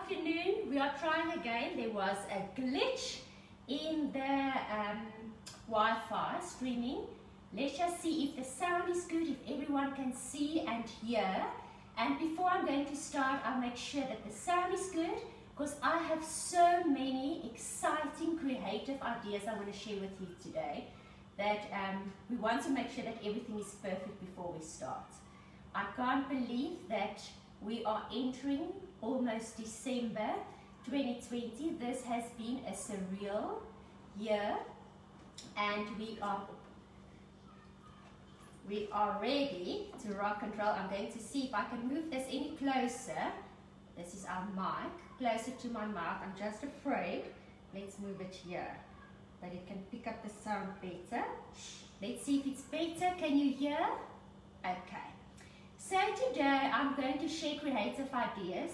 afternoon. We are trying again. There was a glitch in the Wi-Fi streaming. Let's just see if the sound is good, if everyone can see and hear. And before I'm going to start, I'll make sure that the sound is good, because I have so many exciting creative ideas I want to share with you today that we want to make sure that everything is perfect before we start. I can't believe that we are entering almost December 2020. This has been a surreal year, and we are ready to rock and roll. I'm going to see if I can move this any closer. This is our mic, closer to my mouth. I'm just afraid. Let's move it here, that it can pick up the sound better. Let's see if it's better. Can you hear? Okay. So today I'm going to share creative ideas.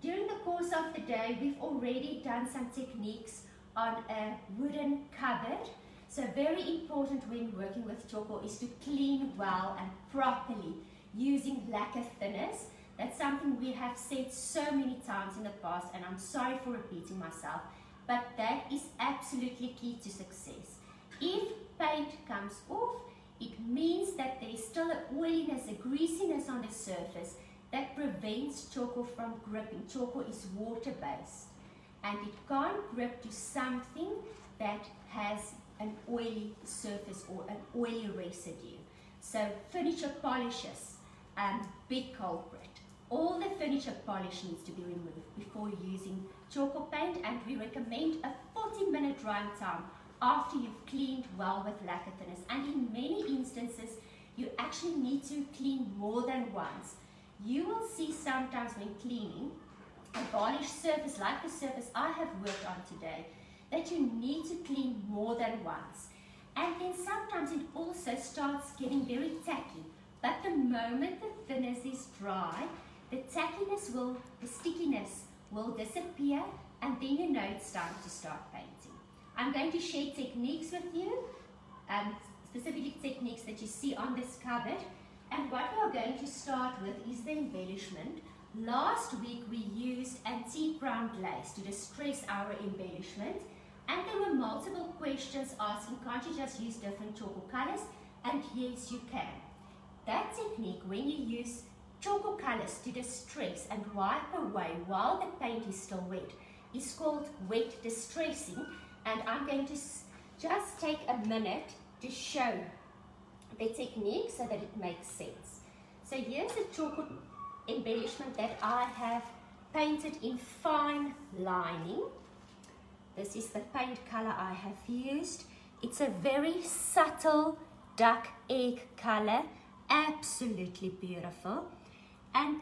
During the course of the day, we've already done some techniques on a wooden cupboard. So very important when working with Tjhoko is to clean well and properly using lacquer thinners. That's something we have said so many times in the past, and I'm sorry for repeating myself, but that is absolutely key to success. If paint comes off, it means that there is still an oiliness, a greasiness on the surface that prevents Tjhoko from gripping. Tjhoko is water-based, and it can't grip to something that has an oily surface or an oily residue. So furniture polishes, big culprit. All the furniture polish needs to be removed before using Tjhoko paint, and we recommend a 40-minute drying time after you've cleaned well with lacquer thinners. And in many instances, you actually need to clean more than once. You will see sometimes when cleaning a varnished surface like the surface I have worked on today, that you need to clean more than once. And then sometimes it also starts getting very tacky. But the moment the thinners is dry, the tackiness the stickiness will disappear, and then you know it's time to start painting. I'm going to share techniques with you, specific techniques that you see on this cupboard. And what we are going to start with is the embellishment. Last week we used antique brown glaze to distress our embellishment, and there were multiple questions asking, can't you just use different Tjhoko colors? And yes, you can. That technique, when you use Tjhoko colors to distress and wipe away while the paint is still wet, is called wet distressing. And I'm going to just take a minute to show the technique so that it makes sense. So here's a Tjhoko embellishment that I have painted in fine lining. This is the paint color I have used. It's a very subtle duck egg color, absolutely beautiful. And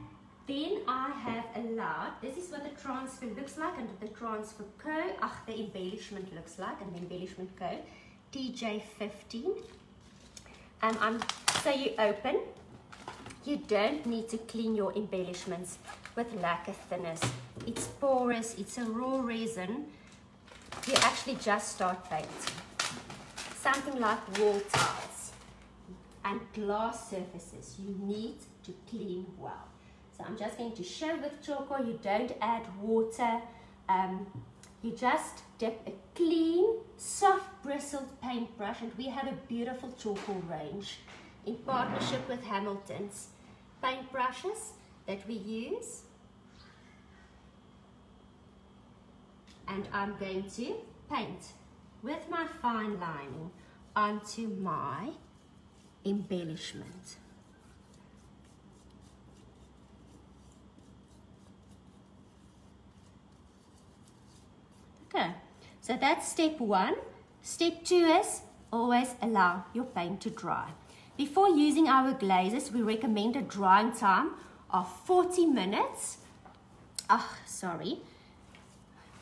then I have allowed, this is what the transfer looks like under the transfer code. The embellishment looks like, and the embellishment code TJ15. So you open. You don't need to clean your embellishments with lacquer thinners. It's porous, it's a raw resin. You actually just start painting. Something like wall tiles and glass surfaces, you need to clean well. So I'm just going to show with Tjhoko, you don't add water. You just dip a clean, soft bristled paintbrush, and we have a beautiful Tjhoko range in partnership with Hamilton's paintbrushes that we use. And I'm going to paint with my fine lining onto my embellishment. Okay, so that's step one. Step two is always allow your paint to dry. Before using our glazes, we recommend a drying time of 40 minutes.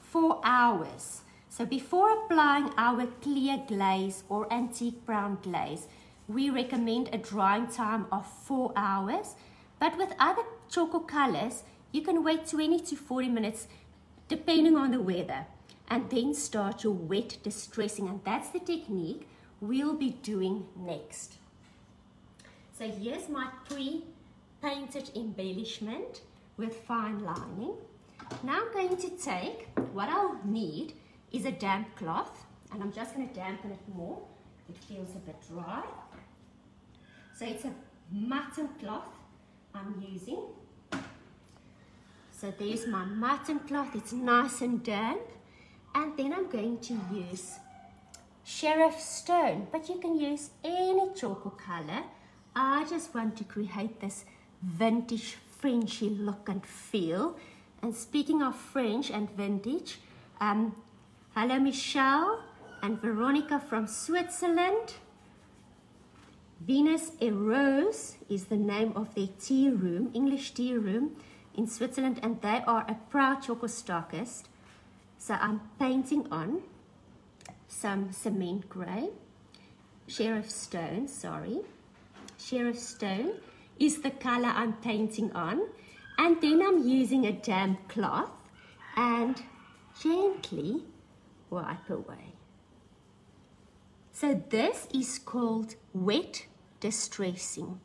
4 hours. So before applying our clear glaze or antique brown glaze, we recommend a drying time of 4 hours. But with other Tjhoko colors, you can wait 20 to 40 minutes depending on the weather, and then start your wet distressing, and that's the technique we'll be doing next. So here's my pre-painted embellishment with fine lining. Now I'm going to take, what I'll need is a damp cloth, and I'm just going to dampen it more. It feels a bit dry. So it's a mutton cloth I'm using. So there's my mutton cloth, it's nice and damp. And then I'm going to use Sheriff Stone, but you can use any Tjhoko color. I just want to create this vintage Frenchy look and feel. And speaking of French and vintage, hello Michelle and Veronica from Switzerland. Venus et Rose is the name of their tea room, English tea room in Switzerland, and they are a proud Tjhoko stockist. So I'm painting on some cement grey, Sheriff Stone, Sheriff Stone is the color I'm painting on, and then I'm using a damp cloth and gently wipe away. So this is called wet distressing.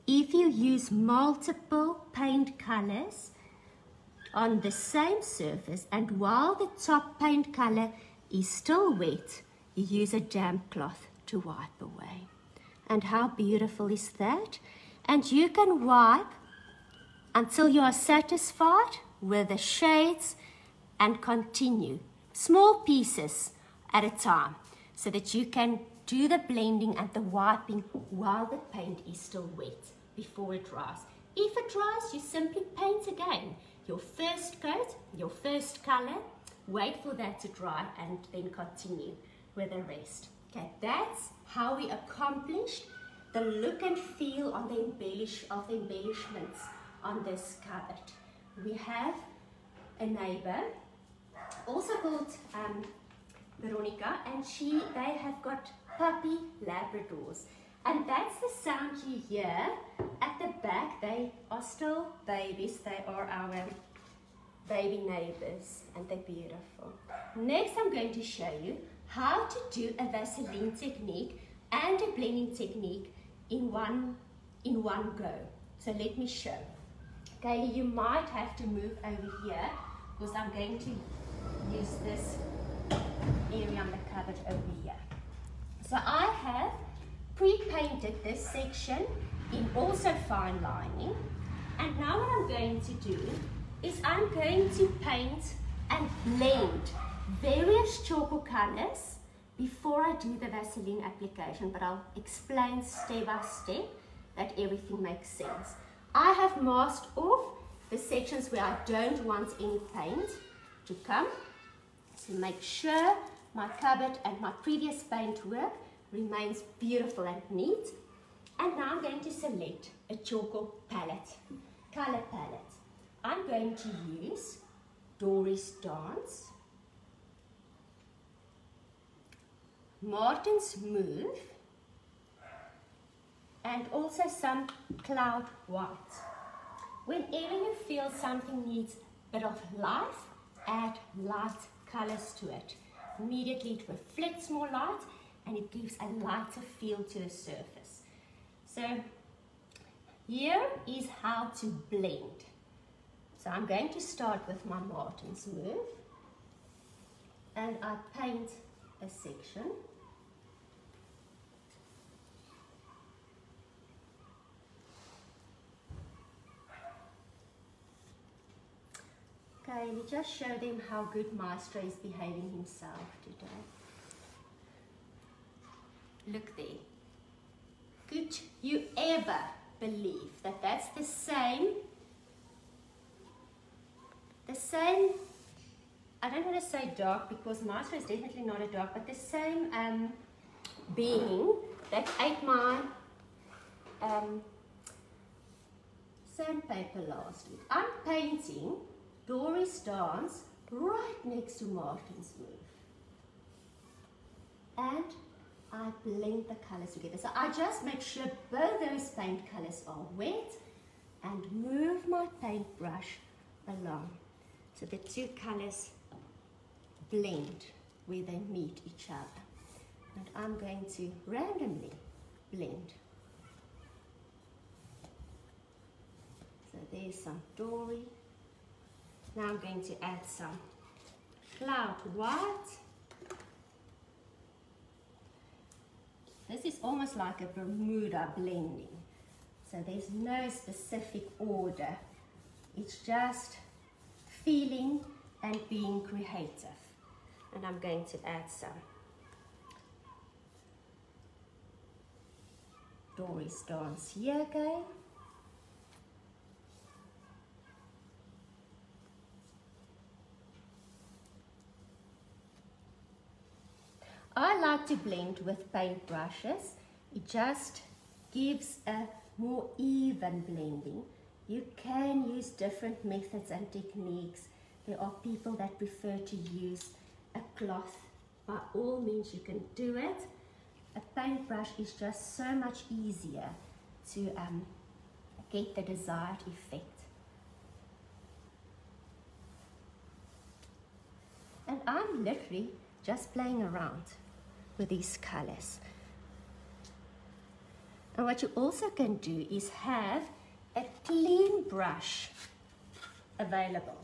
If you use multiple paint colors on the same surface, and while the top paint color is still wet, you use a damp cloth to wipe away. And how beautiful is that? And you can wipe until you are satisfied with the shades and continue, small pieces at a time, so that you can do the blending and the wiping while the paint is still wet before it dries. If it dries, you simply paint again. Your first coat, your first color, wait for that to dry and then continue with the rest. Okay, that's how we accomplished the look and feel on the embellishments on this cupboard. We have a neighbor, also called Veronica, and they have got puppy Labradors. And that's the sound you hear at the back. They are still babies. They are our baby neighbors, and they're beautiful. Next, I'm going to show you how to do a Vaseline technique and a blending technique in one go. So let me show. Kaylee, you might have to move over here because I'm going to use this area on the cupboard over here. So I have pre-painted this section in also fine lining, and now what I'm going to do is I'm going to paint and blend various Tjhoko colors before I do the Vaseline application, but I'll explain step by step that everything makes sense. I have masked off the sections where I don't want any paint to come, to make sure my cupboard and my previous paint work remains beautiful and neat. And now I'm going to select a Tjhoko palette, color palette. I'm going to use Dory's Dance, Martin's Move, and also some Cloud White. Whenever you feel something needs a bit of life, add light colors to it. Immediately it reflects more light and it gives a lighter feel to the surface. So here is how to blend. So I'm going to start with my Martin's Move, and I paint a section. Okay, we just show them how good Maestro is behaving himself today. Look there. Could you ever believe that that's the same, I don't want to say dark because Maestro is definitely not a dark, but the same being that ate my sandpaper last week. I'm painting Dory's Dance right next to Martin's Move. And I blend the colors together. So I just make sure both those paint colors are wet and move my paintbrush along so the two colors blend where they meet each other. And I'm going to randomly blend. So there's some Dory. Now I'm going to add some cloud white. This is almost like a Bermuda blending. So there's no specific order. It's just feeling and being creative. And I'm going to add some Dory's Dance here again. I like to blend with paint brushes. It just gives a more even blending. You can use different methods and techniques. There are people that prefer to use a cloth. By all means, you can do it. A paintbrush is just so much easier to get the desired effect. And I'm literally just playing around with these colors. And what you also can do is have a clean brush available.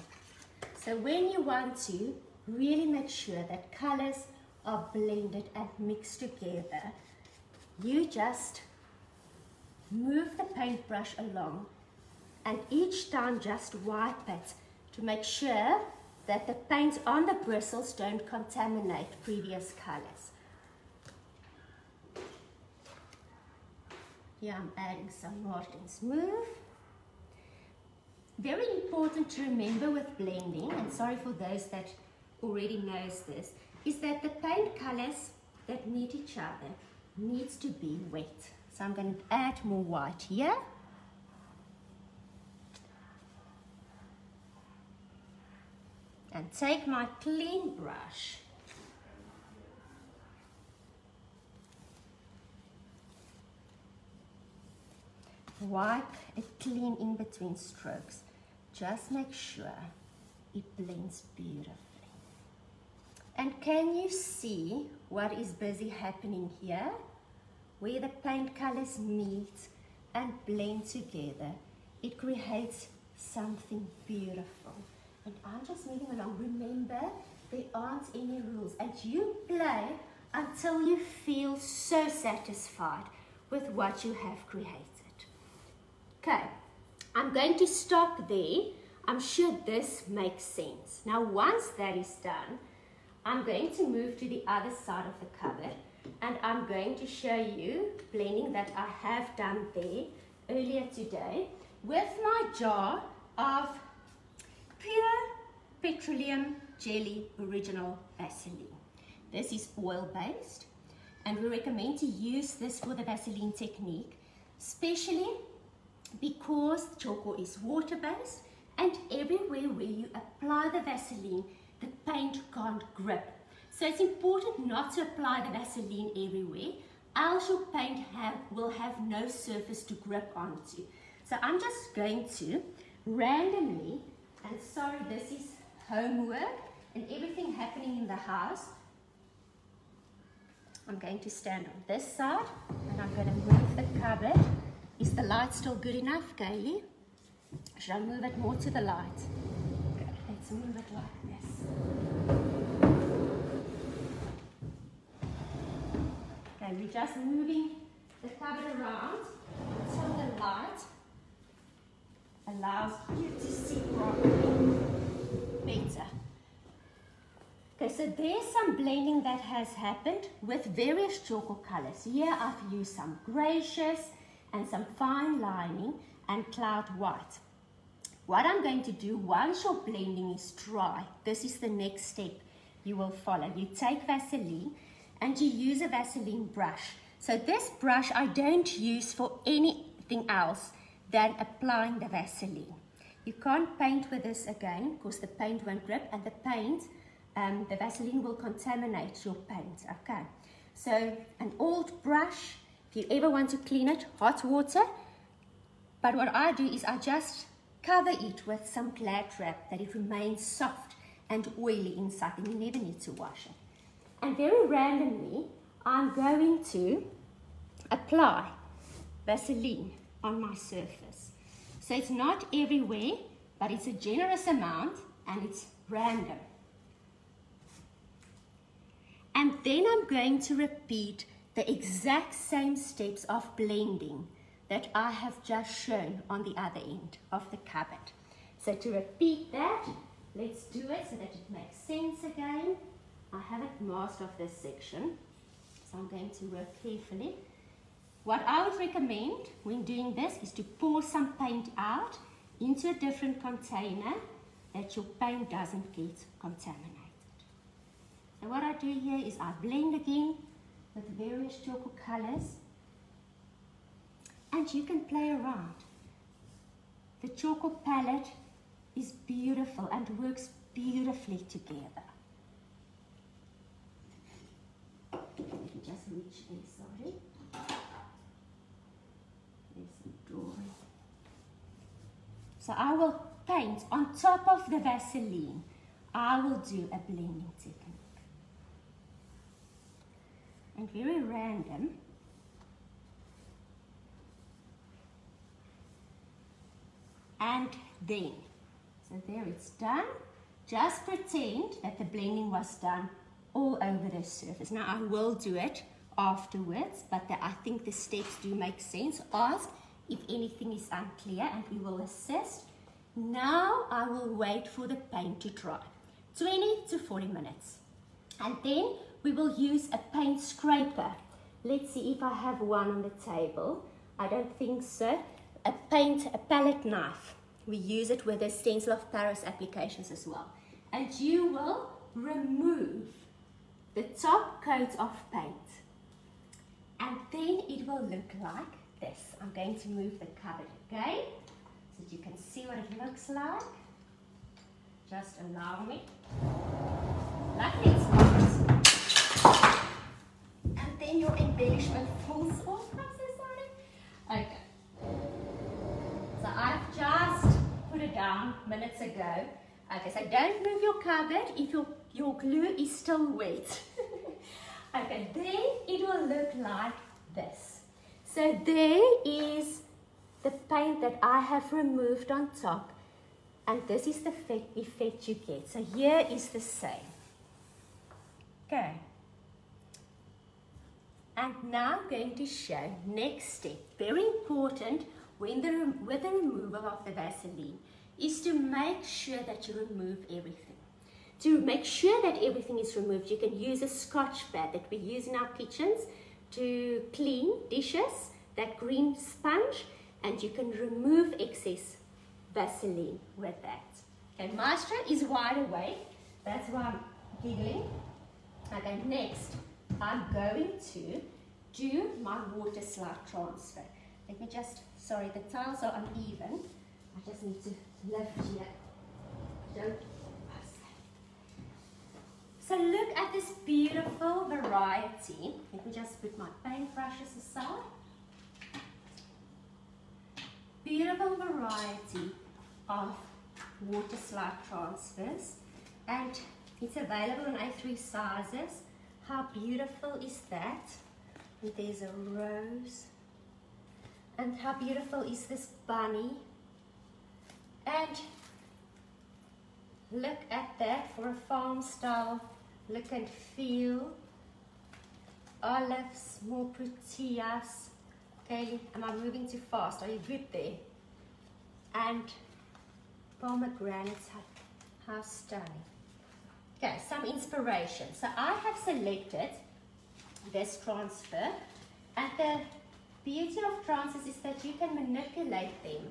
So when you want to really make sure that colors are blended and mixed together, you just move the paintbrush along and each time just wipe it to make sure that the paint on the bristles don't contaminate previous colors. Here I'm adding some Martin Smooth. Very important to remember with blending, and sorry for those that already knows this, is that the paint colors that meet each other needs to be wet. So I'm going to add more white here. And take my clean brush wipe it clean in between strokes. Just make sure it blends beautifully. And can you see what is busy happening here? Where the paint colors meet and blend together, it creates something beautiful. And I'm just moving along. Remember, there aren't any rules, and you play until you feel so satisfied with what you have created. Okay, I'm going to stop there. I'm sure this makes sense. Now, once that is done, I'm going to move to the other side of the cupboard, and I'm going to show you blending that I have done there earlier today with my jar of pure petroleum jelly original Vaseline. This is oil-based, and we recommend to use this for the Vaseline technique, especially because Tjhoko is water-based, and everywhere where you apply the Vaseline, the paint can't grip. So it's important not to apply the Vaseline everywhere, else your paint will have no surface to grip onto. So I'm just going to randomly, and sorry, this is homework and everything happening in the house. I'm going to stand on this side and I'm going to move the cupboard. Is the light still good enough, Kaylee? Should I move it more to the light? Let's move it like this. Okay, we're just moving the cupboard around until the light allows you to see properly better. Okay, so there's some blending that has happened with various Tjhoko colors. Here I've used some gracious and some fine lining and cloud white. What I'm going to do once your blending is dry, this is the next step you will follow. You take Vaseline and you use a Vaseline brush. So this brush I don't use for anything else than applying the Vaseline. You can't paint with this again because the paint won't grip, and the Vaseline will contaminate your paint. Okay, so an old brush, if you ever want to clean it, hot water. But what I do is I just cover it with some glad wrap that it remains soft and oily inside, and you never need to wash it. And very randomly, I'm going to apply Vaseline on my surface. So it's not everywhere, but it's a generous amount, and it's random. And then I'm going to repeat the exact same steps of blending that I have just shown on the other end of the cupboard. So to repeat that, let's do it so that it makes sense again. I haven't masked off this section, so I'm going to work carefully. What I would recommend when doing this is to pour some paint out into a different container that your paint doesn't get contaminated. So what I do here is I blend again with various Tjhoko colors, and you can play around. The Tjhoko palette is beautiful and works beautifully together. Let me just reach in, sorry. There's some dory. So I will paint on top of the Vaseline. I will do a blending technique. And very random. And then, so there it's done. Just pretend that the blending was done all over the surface. Now I will do it afterwards, but I think the steps do make sense. Ask if anything is unclear and we will assist. Now I will wait for the paint to dry, 20 to 40 minutes. And then we will use a paint scraper. Let's see if I have one on the table. I don't think so. A palette knife. We use it with the stencil of Paris applications as well. And you will remove the top coat of paint. And then it will look like this. I'm going to move the cupboard again so that you can see what it looks like. Just allow me. Luckily it's not. And then your embellishment falls off. I'm so sorry. Okay. So I've just put it down minutes ago. Okay, so don't move your cupboard if your glue is still wet. Okay, then it will look like this. So there is the paint that I have removed on top, and this is the effect you get. So here is the same. Okay. And now I'm going to show next step, very important with the removal of the Vaseline, is to make sure that you remove everything. To make sure that everything is removed, you can use a Scotch pad that we use in our kitchens to clean dishes, that green sponge, and you can remove excess Vaseline with that. Okay, Maestro is wide awake, that's why I'm giggling. Okay, next, I'm going to do my water slide transfer. Let me just, sorry, the tiles are uneven. I just need to lift here. Don't. So look at this beautiful variety. Let me just put my paintbrushes aside. Beautiful variety of water slide transfers, and it's available in A3 sizes. How beautiful is that? And there's a rose. And how beautiful is this bunny? And look at that for a farm style look and feel. Olives, more proteas. Okay, am I moving too fast? Are you good there? And pomegranates, how stunning. Okay, some inspiration. So I have selected this transfer, and the beauty of transfers is that you can manipulate them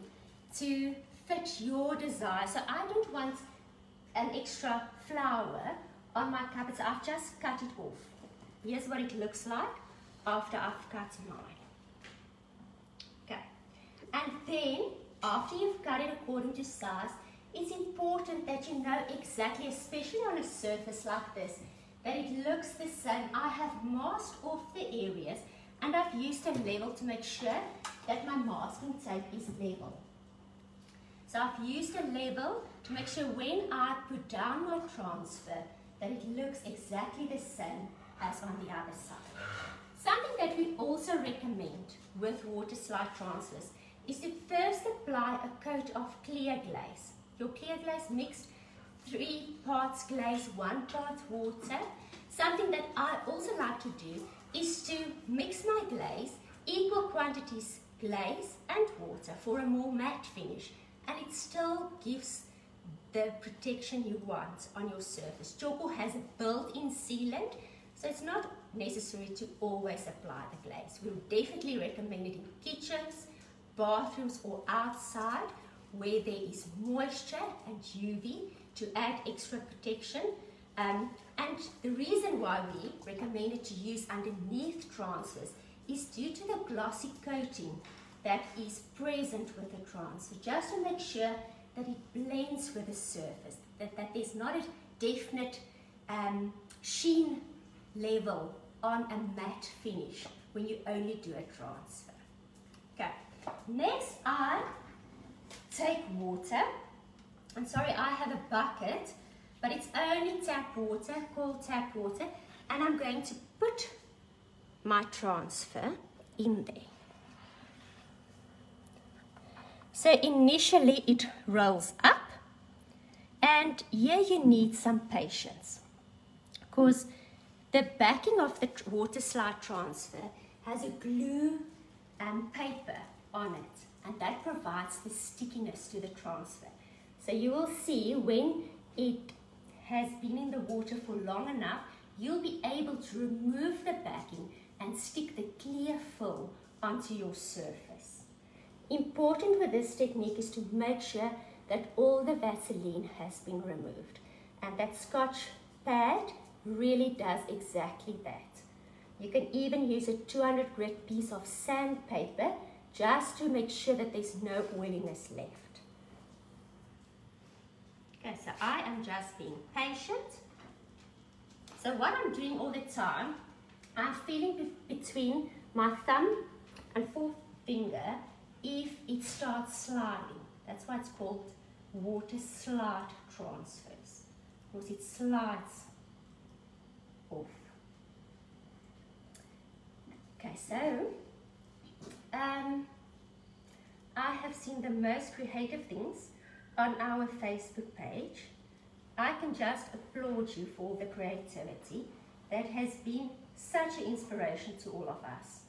to fit your desire. So I don't want an extra flower on my cupboard, so I've just cut it off. Here's what it looks like after I've cut mine. Okay, and then after you've cut it according to size, it's important that you know exactly, especially on a surface like this, that it looks the same. I have masked off the areas, and I've used a level to make sure that my masking tape is level. So I've used a level to make sure when I put down my transfer that it looks exactly the same as on the other side. Something that we also recommend with water slide transfers is to first apply a coat of clear glaze. Your clear glaze mixed 3 parts glaze, 1 part water. Something that I also like to do is to mix my glaze, equal quantities glaze and water for a more matte finish, and it still gives the protection you want on your surface. Tjhoko has a built-in sealant, so it's not necessary to always apply the glaze. We would definitely recommend it in kitchens, bathrooms or outside where there is moisture and UV to add extra protection. And the reason why we recommend it to use underneath transfers is due to the glossy coating that is present with the transfer, just to make sure that it blends with the surface, that there's not a definite sheen level on a matte finish when you only do a transfer. Okay, next I take water. I'm sorry, I have a bucket, but it's only tap water, cold tap water, and I'm going to put my transfer in there. So initially it rolls up, and here you need some patience because the backing of the water slide transfer has a glue paper on it, and that provides the stickiness to the transfer. So you will see when it has been in the water for long enough, you'll be able to remove the backing and stick the clear fill onto your surface. Important with this technique is to make sure that all the Vaseline has been removed, and that Scotch pad really does exactly that. You can even use a 200 grit piece of sandpaper just to make sure that there's no oiliness left. Okay, so I am just being patient. So what I'm doing all the time, I'm feeling between my thumb and forefinger if it starts sliding. That's why it's called water slide transfers, because it slides off. Okay, so I have seen the most creative things on our Facebook page. I can just applaud you for the creativity that has been such an inspiration to all of us.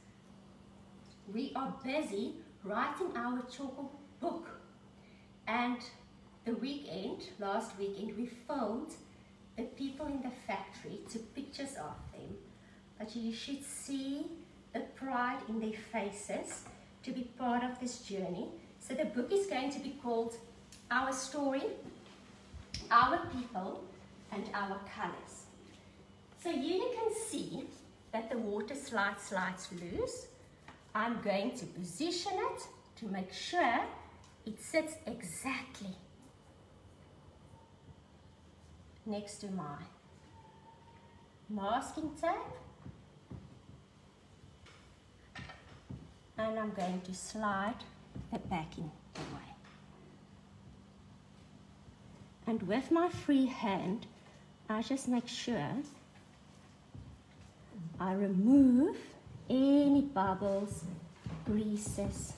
We are busy writing our Tjhoko book, and last weekend we filmed the people in the factory, took pictures of them, but you should see the pride in their faces to be part of this journey. So the book is going to be called Our Story, Our People and Our Colors. So you can see that the water slides loose. I'm going to position it to make sure it sits exactly next to my masking tape, and I'm going to slide the backing away. And with my free hand, I just make sure I remove any bubbles, greases.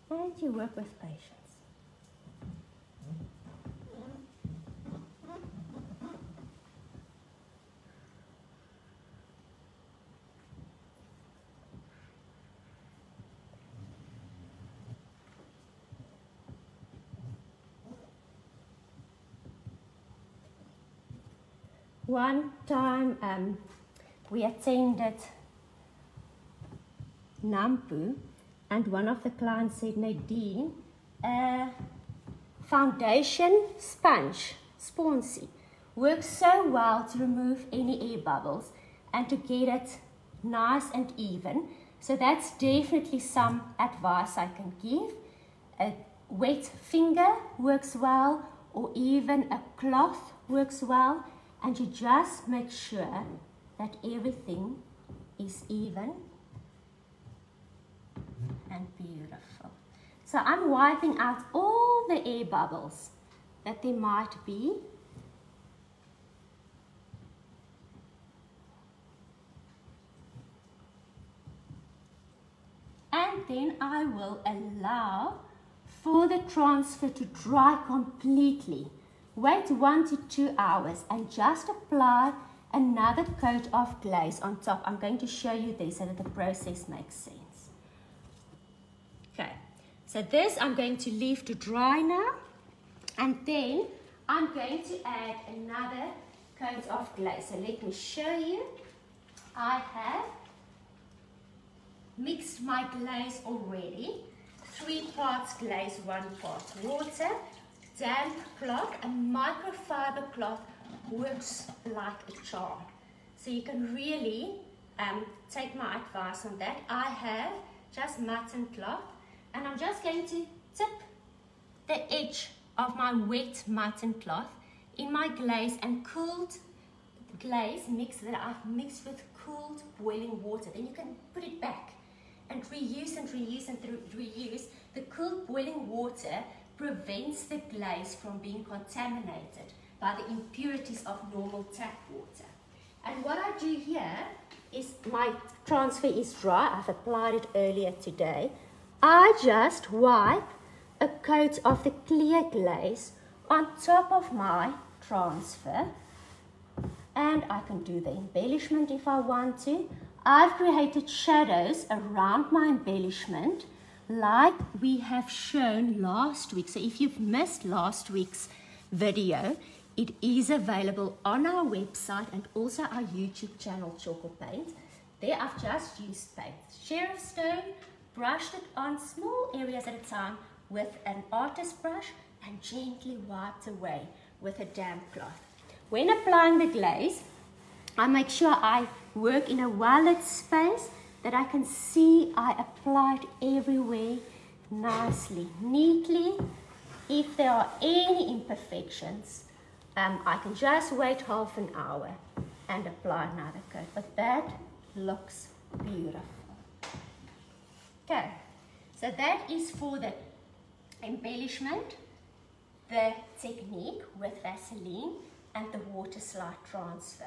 And you work with patience. One time we attended Nampu, and one of the clients said, Nadine, foundation sponge, sponsy, works so well to remove any air bubbles and to get it nice and even. So that's definitely some advice I can give. A wet finger works well, or even a cloth works well. And you just make sure that everything is even and beautiful. So I'm wiping out all the air bubbles that there might be. And then I will allow for the transfer to dry completely. Wait 1 to 2 hours and just apply another coat of glaze on top. I'm going to show you this so that the process makes sense. Okay, so this I'm going to leave to dry now, and then I'm going to add another coat of glaze. So let me show you. I have mixed my glaze already. 3 parts glaze, 1 part water. Damp cloth, a microfiber cloth works like a charm. So you can really take my advice on that. I have just mutton cloth, and I'm just going to tip the edge of my wet mutton cloth in my glaze and cooled glaze mix that I've mixed with cooled boiling water. Then you can put it back and reuse and reuse and reuse. The cooled boiling water prevents the glaze from being contaminated by the impurities of normal tap water. And what I do here is my transfer is dry. I've applied it earlier today. I just wipe a coat of the clear glaze on top of my transfer, and I can do the embellishment if I want to. I've created shadows around my embellishment like we have shown last week. So if you've missed last week's video, it is available on our website and also our YouTube channel, Tjhoko Paint. There I've just used paint, sheriff stone, brushed it on small areas at a time with an artist brush and gently wiped away with a damp cloth. When applying the glaze, I make sure I work in a well-lit space that I can see I applied everywhere nicely, neatly. If there are any imperfections, I can just wait half an hour and apply another coat. But that looks beautiful. Okay, so that is for the embellishment, the technique with Vaseline and the water slide transfer.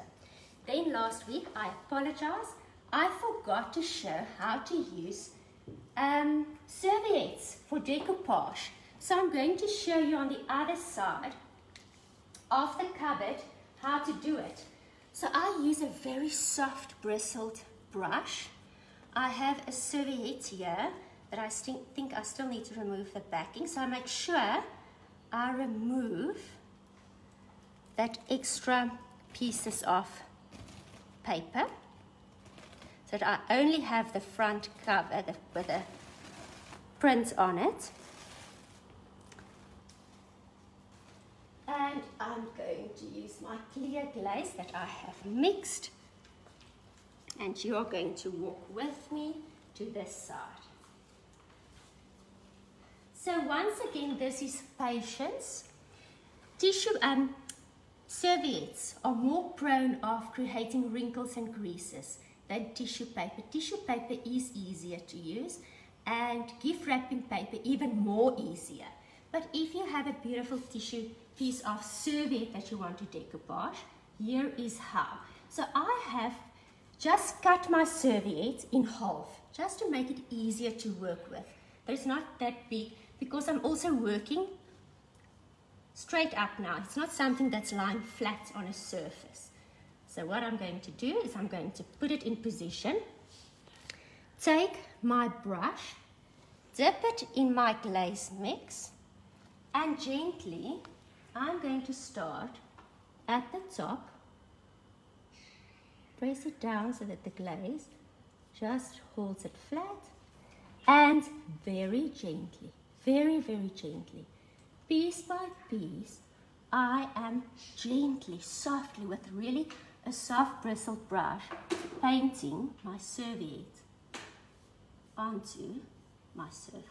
Then last week, I apologize, I forgot to show how to use serviettes for decoupage. So I'm going to show you on the other side of the cupboard how to do it. So I use a very soft bristled brush. I have a serviette here that I think I still need to remove the backing. So I make sure I remove that extra pieces of paper, so that I only have the front cover with a print on it. And I'm going to use my clear glaze that I have mixed, and you are going to walk with me to this side. So once again, this is patience. Tissue serviettes are more prone of creating wrinkles and creases than tissue paper. Tissue paper is easier to use, and gift wrapping paper even more easier. But if you have a beautiful tissue piece of serviette that you want to decoupage, here is how. So I have just cut my serviette in half, just to make it easier to work with. But it's not that big, because I'm also working straight up now. It's not something that's lying flat on a surface. So what I'm going to do is I'm going to put it in position, take my brush, dip it in my glaze mix, and gently I'm going to start at the top, press it down so that the glaze just holds it flat, and very gently, very, very gently, piece by piece, I am gently, softly, with really a soft bristled brush, painting my serviette onto my surface.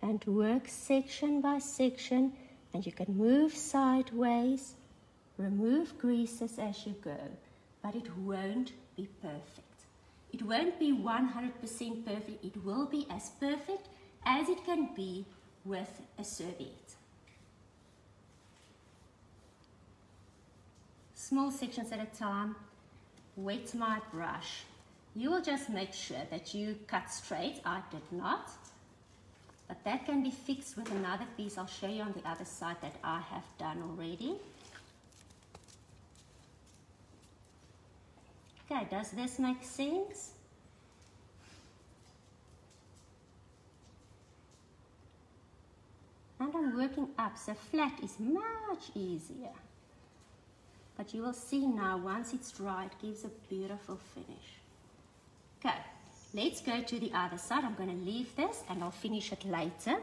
And work section by section, and you can move sideways, remove creases as you go, but it won't be perfect. It won't be 100% perfect. It will be as perfect as it can be with a serviette. Small sections at a time. Wet my brush. You will just make sure that you cut straight. I did not. But that can be fixed with another piece. I'll show you on the other side that I have done already. Okay, does this make sense? And I'm working up, so flat is much easier. But you will see now, once it's dry, it gives a beautiful finish. Okay, let's go to the other side. I'm going to leave this and I'll finish it later.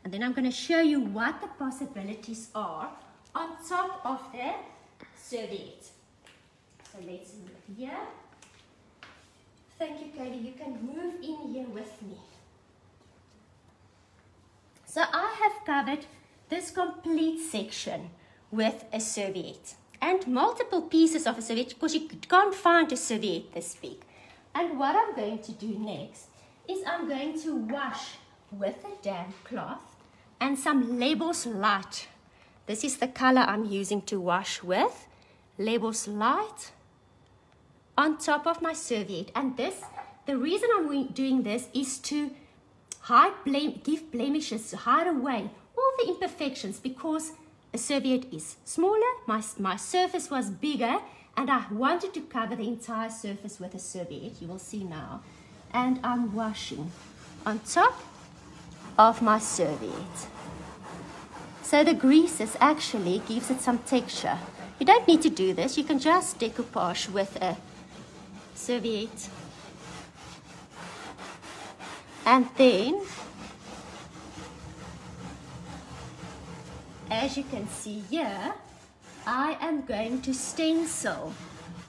And then I'm going to show you what the possibilities are on top of the serviette. So let's move here. Thank you, Katie. You can move in here with me. So I have covered this complete section with a serviette and multiple pieces of a serviette because you can't find a serviette this big. And what I'm going to do next is I'm going to wash with a damp cloth and some Labels Light. This is the color I'm using to wash with. Labels Light on top of my serviette. And this, the reason I'm doing this is to give blemishes, hide away all the imperfections, because a serviette is smaller, my surface was bigger, and I wanted to cover the entire surface with a serviette, you will see now. And I'm washing on top of my serviette. So the greases actually gives it some texture. You don't need to do this, you can just decoupage with a serviette. And then, as you can see here, I am going to stencil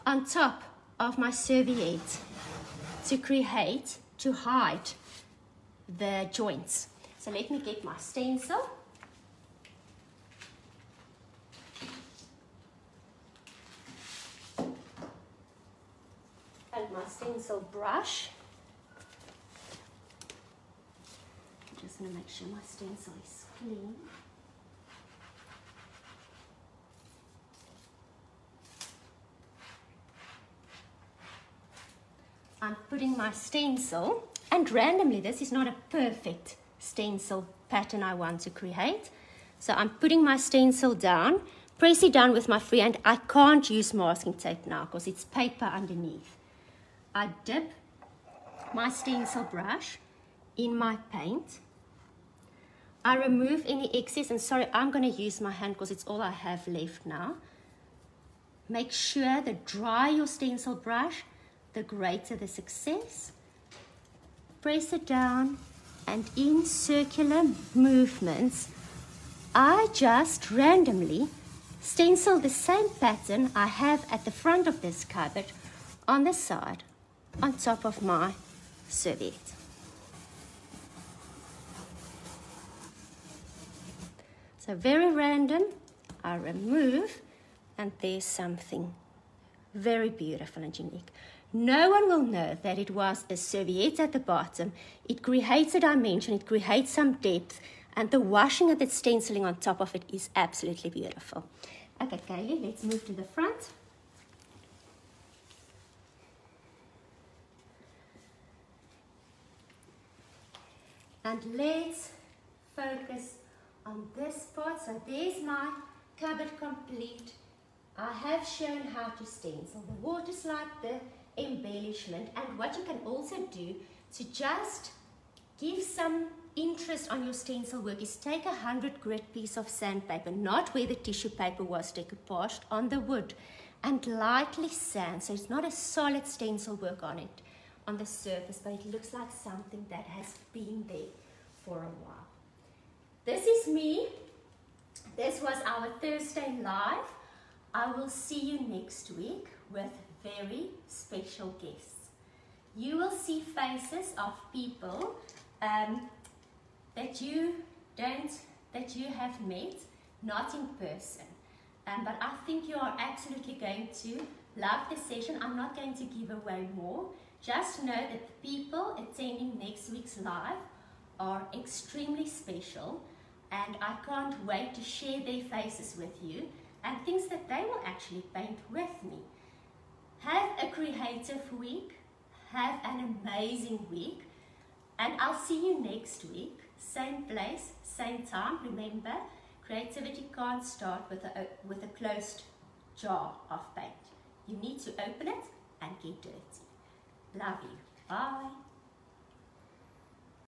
on top of my serviette to hide the joints. So let me get my stencil. And my stencil brush. I'm just going to make sure my stencil is clean. I'm putting my stencil, and randomly, this is not a perfect stencil pattern I want to create. So I'm putting my stencil down, press it down with my free hand. I can't use masking tape now because it's paper underneath. I dip my stencil brush in my paint. I remove any excess, and sorry, I'm going to use my hand because it's all I have left now. Make sure that dry your stencil brush, the greater the success. Press it down, and in circular movements, I just randomly stencil the same pattern I have at the front of this cupboard on the side, on top of my serviette. So very random, I remove, and there's something very beautiful and unique. No one will know that it was a serviette at the bottom. It creates a dimension, it creates some depth, and the washing and the stenciling on top of it is absolutely beautiful. Okay, Kaylee, let's move to the front. And let's focus on this part. So there's my cupboard complete. I have shown how to stencil the water slide, the embellishment, and what you can also do to just give some interest on your stencil work is take 100 grit piece of sandpaper, not where the tissue paper was decoupaged, on the wood, and lightly sand, so it's not a solid stencil work on it, on the surface, but it looks like something that has been there for a while. This is me. This was our Thursday live. I will see you next week with very special guests. You will see faces of people that you have met, not in person. But I think you are absolutely going to love the session. I'm not going to give away more. Just know that the people attending next week's live are extremely special, and I can't wait to share their faces with you and things that they will actually paint with me. Have a creative week, have an amazing week, and I'll see you next week. Same place, same time. Remember, creativity can't start with a closed jar of paint. You need to open it and get dirty. Love you. Bye.